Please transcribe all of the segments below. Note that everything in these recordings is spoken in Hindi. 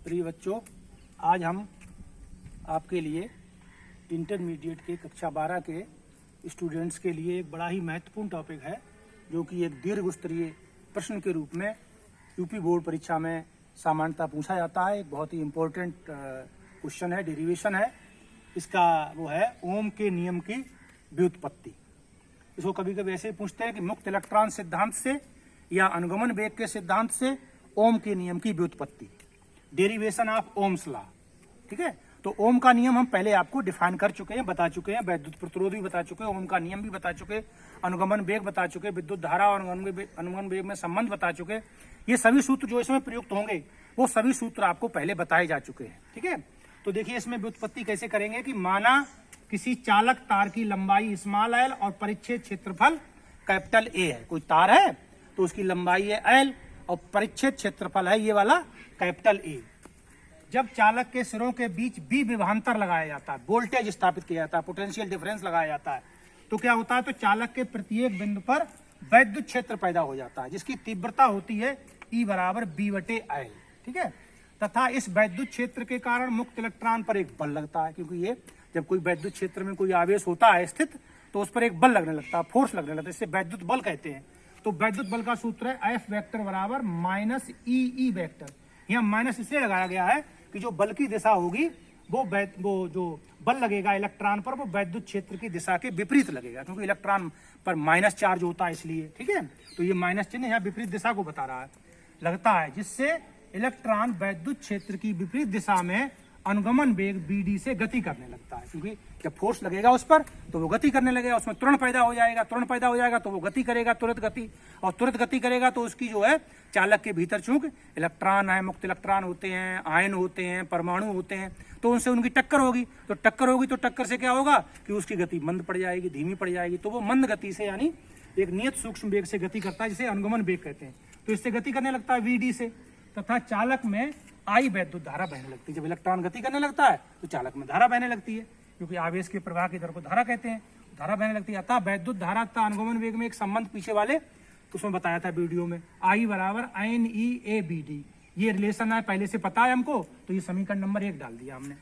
प्रिय बच्चों, आज हम आपके लिए इंटरमीडिएट के कक्षा 12 के स्टूडेंट्स के लिए एक बड़ा ही महत्वपूर्ण टॉपिक है, जो कि एक दीर्घ स्तरीय प्रश्न के रूप में यूपी बोर्ड परीक्षा में सामान्यतः पूछा जाता है। एक बहुत ही इम्पोर्टेंट क्वेश्चन है, डेरिवेशन है इसका। वो है ओम के नियम की व्युत्पत्ति। इसको कभी कभी ऐसे पूछते हैं कि मुक्त इलेक्ट्रॉन सिद्धांत से या अनुगमन वेग के सिद्धांत से ओम के नियम की व्युत्पत्ति, डेरिवेशन ऑफ ओम्स लॉ। ठीक है, तो ओम का नियम हम पहले आपको डिफाइन कर चुके हैं, बता चुके हैं। वैद्युत प्रतिरोध भी बता चुके हैं, ओम का नियम भी बता चुके, अनुगमन वेग बता चुके, विद्युत धारा और अनुगमन वेग में संबंध बता चुके। ये सभी सूत्र जो इसमें प्रयुक्त होंगे वो सभी सूत्र आपको पहले बताए जा चुके हैं। ठीक है, तो देखिए इसमें व्युत्पत्ति कैसे करेंगे कि माना किसी चालक तार की लंबाई स्मॉल एल और परिच्छेद क्षेत्रफल कैपिटल ए है। कोई तार है तो उसकी लंबाई है एल और परिच्छेद क्षेत्रफल है ये वाला कैपिटल ए। जब चालक के सिरों के बीच बी विभवांतर लगाया जाता है, वोल्टेज स्थापित किया जाता है, पोटेंशियल डिफरेंस लगाया जाता है, तो क्या होता है, तो चालक के प्रत्येक बिंदु पर वैद्युत क्षेत्र पैदा हो जाता है, जिसकी तीव्रता होती है E बराबर B/L। ठीक है, तथा इस वैद्युत क्षेत्र के कारण मुक्त इलेक्ट्रॉन पर एक बल लगता है, क्योंकि ये जब कोई वैद्युत क्षेत्र में कोई आवेश होता है स्थित, तो उस पर एक बल लगने लगता है, फोर्स लगने लगता है, इससे वैद्युत बल कहते हैं। तो वैद्युत बल का सूत्र है F वेक्टर बराबर माइनस E वेक्टर। यहाँ माइनस इसलिए लगाया गया है कि जो बल की दिशा होगी वो जो बल लगेगा इलेक्ट्रॉन पर, वो वैद्युत क्षेत्र की दिशा के विपरीत लगेगा, क्योंकि इलेक्ट्रॉन पर माइनस चार्ज होता है इसलिए। ठीक है, तो ये माइनस चिन्ह यहाँ विपरीत दिशा को बता रहा है, लगता है, जिससे इलेक्ट्रॉन वैद्युत क्षेत्र की विपरीत दिशा में अनुगमन वेग BD से गति करने लगता है, क्योंकि जब फोर्स लगेगा उस पर तो वो गति करने लगेगा, उसमें त्वरण पैदा हो जाएगा, त्वरण पैदा हो जाएगा तो वो गति करेगा, तुरंत गति, और तुरंत गति करेगा तो उसकी जो है चालक के भीतर चूंकि इलेक्ट्रॉन है, मुक्त इलेक्ट्रॉन होते हैं, आयन होते हैं, परमाणु होते हैं, तो उनसे उनकी टक्कर होगी। तो टक्कर से क्या होगा कि उसकी गति मंद पड़ जाएगी, धीमी पड़ जाएगी। तो वो मंद गति से, यानी एक नियत सूक्ष्म वेग से गति करता है, जिसे अनुगमन वेग कहते हैं। तो इससे गति करने लगता है VD से, तथा चालक में I वैद्युत धारा बहने लगती है। जब इलेक्ट्रॉन गति करने लगता है तो चालक में धारा बहने लगती है, क्योंकि आवेश के प्रवाह की दर को धारा कहते हैं, धारा बहने लगती है। अतः वैद्युत धारा तथा अनुगमन वेग में एक संबंध पीछे वाले उसमें बताया था वीडियो में, I बराबर NEABD। ये रिलेशन है, पहले से पता है हमको, तो ये समीकरण नंबर 1 डाल दिया हमने।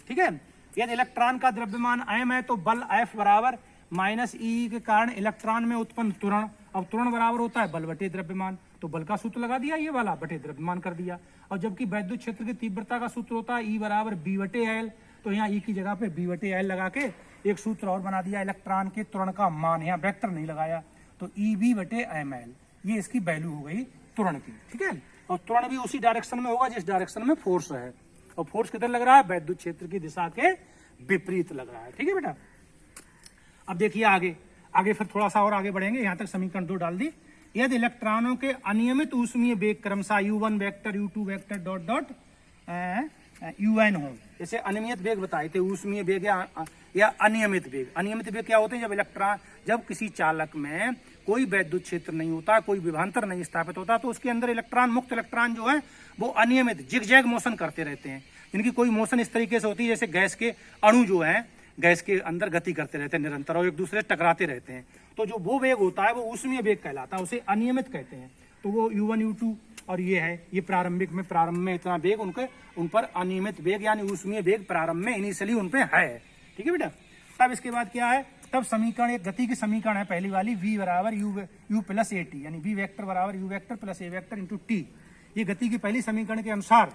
ठीक है, यदि इलेक्ट्रॉन का द्रव्यमान m है तो बल F बराबर माइनस E के कारण इलेक्ट्रॉन में उत्पन्न त्वरण। अब त्वरण बराबर होता है बल बटे द्रव्यमान, तो बल का सूत्र लगा दिया, ये वाला बटे द्रव्यमान कर दिया। और जबकि वैद्युत क्षेत्र की तीव्रता का सूत्र होता है E बराबर B/L, तो यहाँ E की जगह पे B/L लगा के एक सूत्र और बना दिया, इलेक्ट्रॉन के त्वरण का मान, यहाँ वेक्टर नहीं लगाया, तो EB/ml, ये इसकी वैल्यू हो गई त्वरण की। ठीक है, और त्वरण भी उसी डायरेक्शन में होगा जिस डायरेक्शन में फोर्स है, और फोर्स किधर लग रहा है, वैद्युत क्षेत्र की दिशा के विपरीत लग रहा है। ठीक है बेटा, अब देखिए आगे फिर थोड़ा सा और आगे बढ़ेंगे। यहाँ तक समीकरण 2 डाल दी। यदि इलेक्ट्रॉनों के अनियमित ऊष्मीय वेग क्रमशः U1 vector, U2 vector dot dot UN हो, जैसे अनियमित वेग बताए थे, ऊष्मीय वेग या अनियमित वेग। अनियमित वेग क्या होते हैं, जब किसी चालक में कोई वैद्युत क्षेत्र नहीं होता, कोई विभवांतर नहीं स्थापित होता, तो उसके अंदर इलेक्ट्रॉन, मुक्त इलेक्ट्रॉन जो है वो अनियमित जिगजैग मोशन करते रहते हैं, जिनकी कोई मोशन इस तरीके से होती है जैसे गैस के अणु जो है गैस के अंदर गति करते रहते हैं निरंतर, और एक दूसरे से टकराते रहते हैं। तो जो वो वेग होता है वो ऊष्मीय वेग कहलाता है, उसे अनियमित कहते हैं। तो वो U1 U2 और ये है, ये प्रारंभ में इतना वेग उन पर अनियमित वेग यानी ऊष्मीय वेग प्रारंभ में इनिशियली उन पे है। ठीक है बेटा, तब इसके बाद क्या है, तब समीकरण, एक गति की समीकरण है पहली वाली, V बराबर U प्लस AT, यानी V वेक्टर बराबर U vector plus A vector into T। ये गति की पहली समीकरण के अनुसार।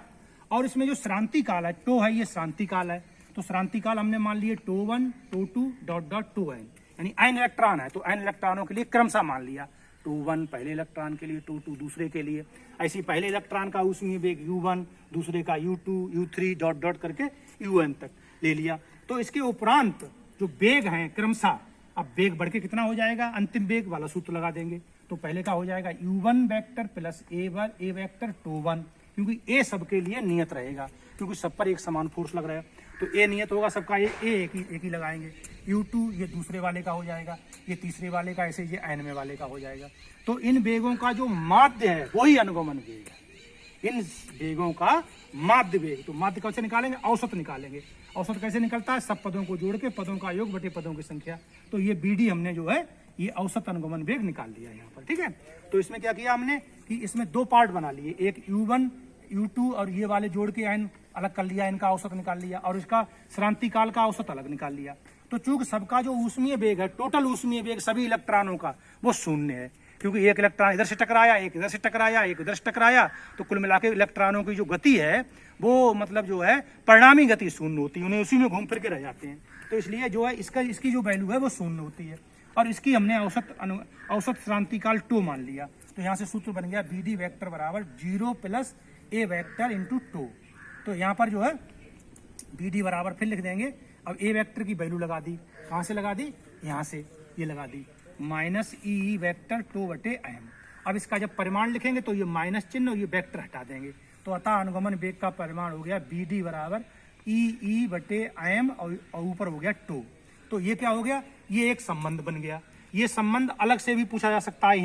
और इसमें जो श्रांति काल है, टो है, ये श्रांति काल है, तो श्रांति काल हमने मान लिए τ1 τ2 डॉट डॉट τn, यानी n इलेक्ट्रॉन है तो n इलेक्ट्रॉनों के लिए क्रमशः मान लिया, τ1 पहले इलेक्ट्रॉन के लिए, τ2 दूसरे के लिए। ऐसे पहले इलेक्ट्रॉन का ऊष्मीय वेग U1, दूसरे का U2, U3 डॉट डॉट करके UN तक ले लिया। तो इसके उपरांत जो वेग हैं क्रमशः, अब वेग बढ़ के कितना हो जाएगा, अंतिम वेग वाला सूत्र लगा देंगे। तो पहले का हो जाएगा U1 vector plus A vector τ1, क्योंकि A सबके लिए नियत रहेगा, क्योंकि सब पर एक समान फोर्स लग रहा है, तो A नियत होगा सबका, एक ही लगाएंगे। U2 ये दूसरे वाले का हो जाएगा, ये तीसरे वाले का, ऐसे ये n में वाले का हो जाएगा। तो इन वेगों का जो माध्य है वही अनुगमन वेग है, इन वेगों का माध्य वेग। तो माध्य कैसे निकालेंगे, औसत निकालेंगे। औसत कैसे निकलता है, सब पदों को जोड़ के पदों का योग बटे पदों की संख्या। तो ये BD हमने जो है ये औसत अनुगमन वेग निकाल दिया यहाँ पर। ठीक है, तो इसमें क्या किया हमने कि इसमें 2 पार्ट बना लिए, एक U1 U2 और ये वाले जोड़ के n अलग कर लिया, इनका औसत निकाल लिया और इसका श्रांति काल का औसत अलग निकाल लिया। तो चूंकि सबका जो ऊष्मीय वेग है, टोटल ऊष्मीय वेग सभी इलेक्ट्रॉनों का वो शून्य है, क्योंकि एक इलेक्ट्रॉन इधर से टकराया, एक इधर से टकराया, एक इधर से टकराया, तो कुल मिला के इलेक्ट्रॉनों की जो गति है वो मतलब जो है परिणामी गति शून्य होती है, उन्हें उसी में घूम फिर के रह जाते हैं। तो इसलिए जो है इसकी जो वैल्यू है वो शून्य होती है और इसकी हमने औसत श्रांति काल टो मान लिया। तो यहाँ से सूत्र बन गया BD वेक्टर बराबर 0 प्लस A वेक्टर इंटू टो। तो यहाँ पर जो है BD बराबर फिर लिख देंगे, अब A वेक्टर की वैल्यू लगा दी, कहाँ से लगा दी, यहाँ से ये लगा दी, माइनस E वेक्टर टो बटे m। अब इसका जब परिमाण लिखेंगे तो ये माइनस चिन्ह और ये वेक्टर हटा देंगे, तो अतः अनुगमन वेग का परिमाण हो गया BD बराबर E बटे m और ऊपर हो गया टो। तो ये क्या हो गया, ये एक संबंध बन गया। ये संबंध अलग से भी पूछा जा सकता है,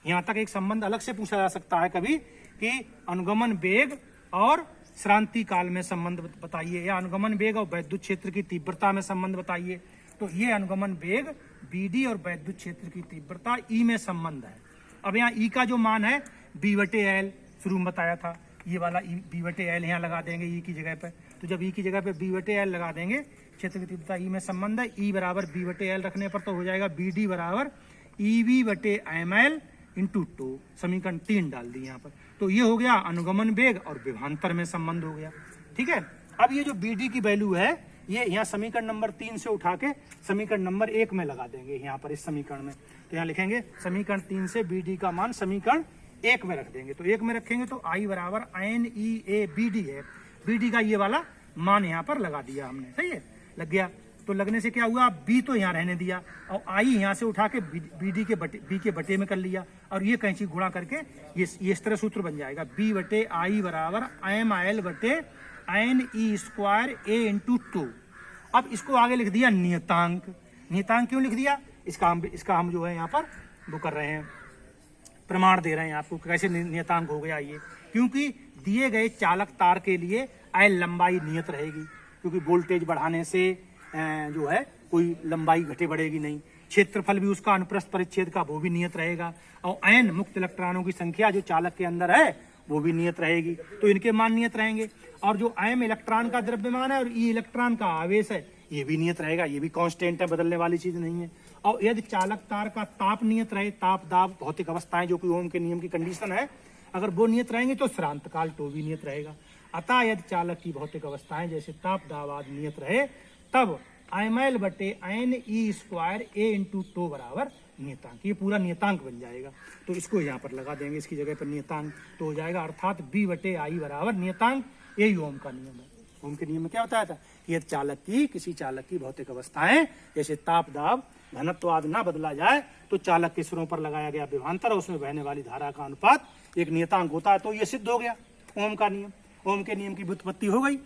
यहाँ तक एक संबंध अलग से पूछा जा सकता है कभी कि अनुगमन वेग और श्रांति काल में संबंध बताइए, या अनुगमन वेग और वैद्युत क्षेत्र की तीव्रता में संबंध बताइए। तो ये अनुगमन वेग BD और वैद्युत क्षेत्र की तीव्रता E में संबंध है। अब यहाँ E का जो मान है B बटे L, शुरू में बताया था, ये वाला B बटे L यहाँ लगा देंगे E की जगह पे। तो जब E की जगह पे B बटे L लगा देंगे, क्षेत्र की तीव्रता E में संबंध है, E बराबर B बटे L रखने पर तो हो जाएगा BD बराबर EV बटे ML इंटू टो। समीकरण 3 डाल दी यहाँ पर। तो ये हो गया अनुगमन वेग और विभवांतर में संबंध हो गया। ठीक है, अब ये जो BD की वैल्यू है ये यहाँ समीकरण नंबर 3 से उठा के समीकरण नंबर 1 में लगा देंगे, यहाँ पर इस समीकरण में। तो यहाँ लिखेंगे समीकरण 3 से BD का मान समीकरण 1 में रख देंगे। तो 1 में रखेंगे तो I बराबर NEA BD है, BD का ये वाला मान यहाँ पर लगा दिया हमने, सही है, लग गया। तो लगने से क्या हुआ, B तो यहाँ रहने दिया और I यहाँ से उठा के BD के B के बटे में कर लिया और ये कैंची गुणा करके ये इस तरह सूत्र बन जाएगा B बटे I बराबर ML बटे NE square A into two. अब इसको आगे लिख दिया नियतांक। नियतांक क्यों लिख दिया, इसका हम जो है यहाँ पर वो कर रहे हैं, प्रमाण दे रहे हैं आपको कैसे नियतांक हो गया ये, क्योंकि दिए गए चालक तार के लिए L लंबाई नियत रहेगी, क्योंकि वोल्टेज बढ़ाने से जो है कोई लंबाई घटे बढ़ेगी नहीं। क्षेत्रफल भी उसका अनुप्रस्थ परिच्छेद का वो भी नियत रहेगा और n मुक्त इलेक्ट्रॉनों की संख्या जो चालक के अंदर है वो भी नियत रहेगी, तो इनके मान नियत रहेंगे। और जो m इलेक्ट्रॉन का द्रव्यमान है और E इलेक्ट्रॉन का आवेश है ये भी नियत रहेगा, ये भी कांस्टेंट है, बदलने वाली चीज नहीं है। और यदि चालक तार का ताप नियत रहे, ताप दाब भौतिक अवस्थाएं जो कि ओम के नियम की कंडीशन है, अगर वो नियत रहेंगे तो श्रांत काल टो भी नियत रहेगा। अतः यदि चालक की भौतिक अवस्थाएं जैसे ताप दाब आदि नियत रहे तब ML बटे NE स्क्वायर A इंटू टो बराबर नियतांक, ये पूरा नियतांक बन जाएगा। तो इसको यहाँ पर लगा देंगे, इसकी जगह पर नियतांक तो हो जाएगा, अर्थात B बटे I बराबर नियतांक। यही ओम का नियम है। ओम के नियम में क्या बताया था कि यदि किसी चालक की भौतिक अवस्थाएं जैसे ताप दाब घनत्व आदि ना बदला जाए तो चालक के सिरों पर लगाया गया विभवांतर और उसमें बहने वाली धारा का अनुपात एक नियतांक होता है। तो ये सिद्ध हो गया ओम का नियम, ओम के नियम की व्युत्पत्ति हो गई।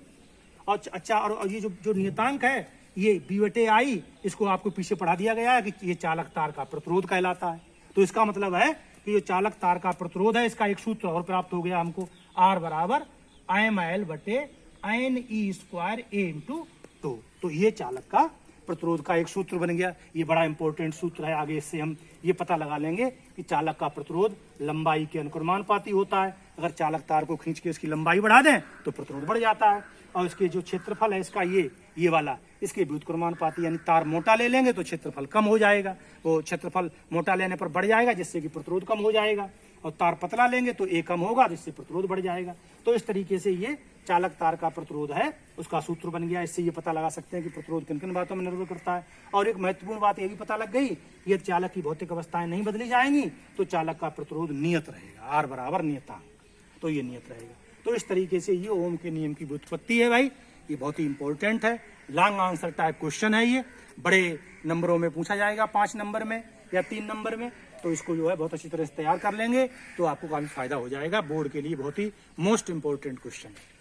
और अच्छा, और ये जो नियतांक है ये B बटे I, इसको आपको पीछे पढ़ा दिया गया है कि ये चालक तार का प्रतिरोध कहलाता है। तो इसका मतलब है कि जो चालक तार का प्रतिरोध है इसका एक सूत्र और प्राप्त हो गया हमको, R बराबर ML बटे NE स्क्वायर A इंटू टो। तो ये चालक का प्रतिरोध का एक सूत्र बन गया। ये बड़ा इंपॉर्टेंट सूत्र है, आगे इससे हम ये पता लगा लेंगे कि चालक का प्रतिरोध लंबाई के अनुक्रमानुपाती होता है। अगर चालक तार को खींच के इसकी लंबाई बढ़ा दें तो प्रतिरोध बढ़ जाता है, और इसके जो क्षेत्रफल है इसका ये वाला इसके व्युत्क्रमानुपाती, यानी तार मोटा ले लेंगे तो क्षेत्रफल कम हो जाएगा, वो क्षेत्रफल मोटा लेने पर बढ़ जाएगा जिससे कि प्रतिरोध कम हो जाएगा, और तार पतला लेंगे तो A कम होगा जिससे प्रतिरोध बढ़ जाएगा। तो इस तरीके से ये चालक तार का प्रतिरोध है उसका सूत्र बन गया। इससे ये पता लगा सकते हैं कि प्रतिरोध किन किन बातों में निर्भर करता है। और एक महत्वपूर्ण बात ये भी पता लग गई, यदि चालक की भौतिक अवस्थाएं नहीं बदली जाएंगी तो चालक का प्रतिरोध नियत रहेगा, R बराबर नियतांक, तो ये नियत रहेगा। तो इस तरीके से ये ओम के नियम की व्युत्पत्ति है भाई, ये बहुत ही इंपॉर्टेंट है, लॉन्ग आंसर टाइप क्वेश्चन है, ये बड़े नंबरों में पूछा जाएगा, 5 नंबर में या 3 नंबर में। तो इसको जो है बहुत अच्छी तरह से तैयार कर लेंगे तो आपको काफी फायदा हो जाएगा, बोर्ड के लिए बहुत ही मोस्ट इंपॉर्टेंट क्वेश्चन है।